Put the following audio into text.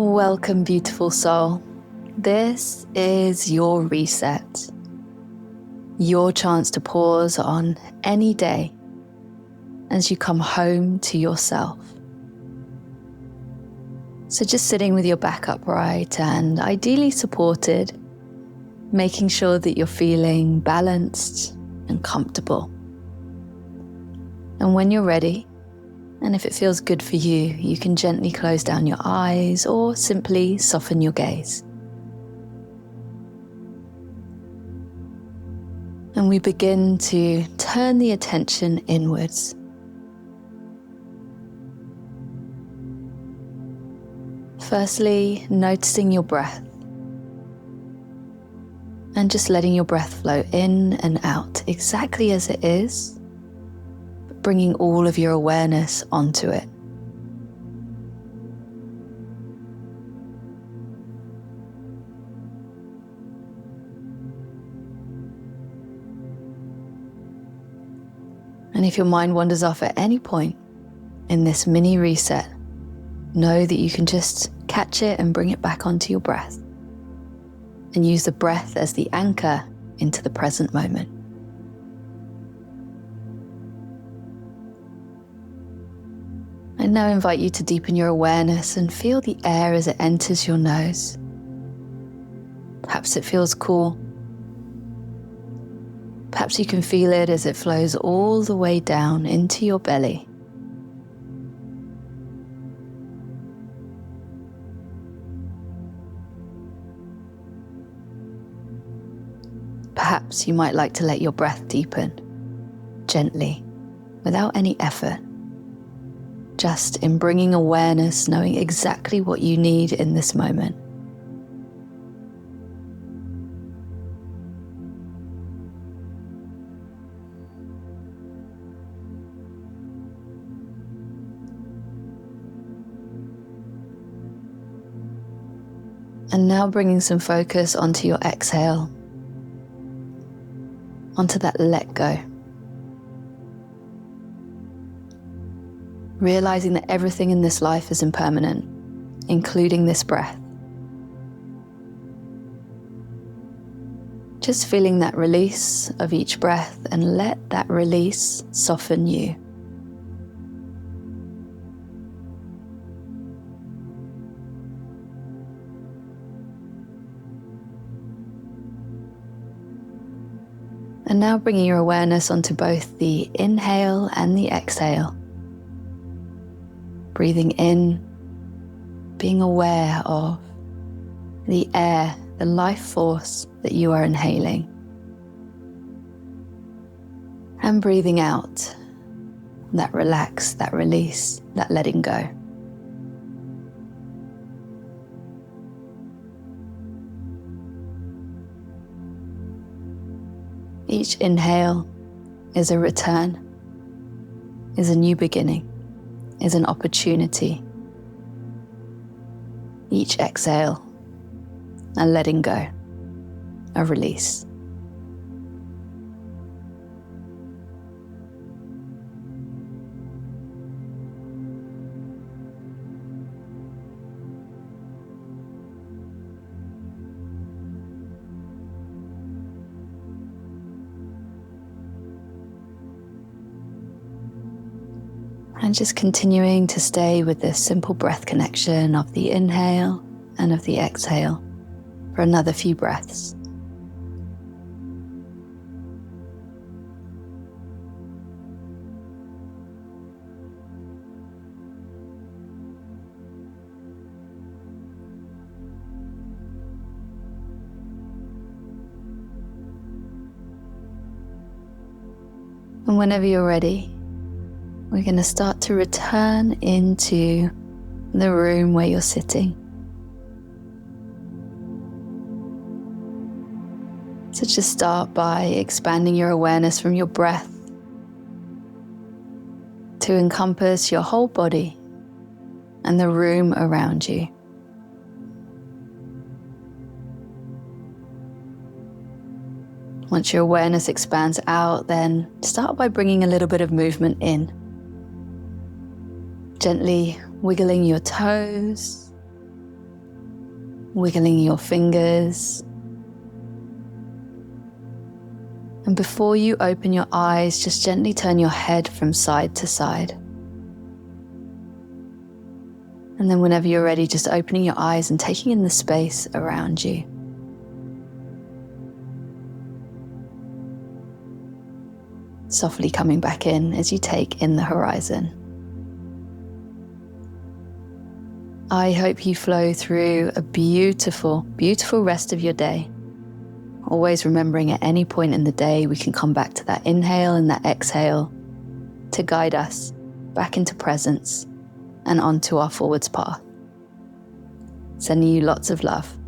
Welcome, beautiful soul. This is your reset, your chance to pause on any day as you come home to yourself. So just sitting with your back upright and ideally supported, making sure that you're feeling balanced and comfortable. And when you're ready, and if it feels good for you, you can gently close down your eyes or simply soften your gaze. And we begin to turn the attention inwards. Firstly, noticing your breath and just letting your breath flow in and out exactly as it is, but bringing all of your awareness onto it. And if your mind wanders off at any point in this mini reset, know that you can just catch it and bring it back onto your breath and use the breath as the anchor into the present moment. I now invite you to deepen your awareness and feel the air as it enters your nose. Perhaps it feels cool. Perhaps you can feel it as it flows all the way down into your belly. Perhaps you might like to let your breath deepen, gently, without any effort. Just in bringing awareness, knowing exactly what you need in this moment. And now bringing some focus onto your exhale, onto that let go. Realizing that everything in this life is impermanent, including this breath. Just feeling that release of each breath and let that release soften you. And now bringing your awareness onto both the inhale and the exhale. Breathing in, being aware of the air, the life force that you are inhaling. And breathing out, that relax, that release, that letting go. Each inhale is a return, is a new beginning, is an opportunity. Each exhale, a letting go, a release. And just continuing to stay with this simple breath connection of the inhale and of the exhale for another few breaths. And whenever you're ready, we're going to start to return into the room where you're sitting. So just start by expanding your awareness from your breath to encompass your whole body and the room around you. Once your awareness expands out, then start by bringing a little bit of movement in. Gently wiggling your toes, wiggling your fingers. And before you open your eyes, just gently turn your head from side to side. And then whenever you're ready, just opening your eyes and taking in the space around you. Softly coming back in as you take in the horizon. I hope you flow through a beautiful, beautiful rest of your day. Always remembering at any point in the day we can come back to that inhale and that exhale to guide us back into presence and onto our forwards path. Sending you lots of love.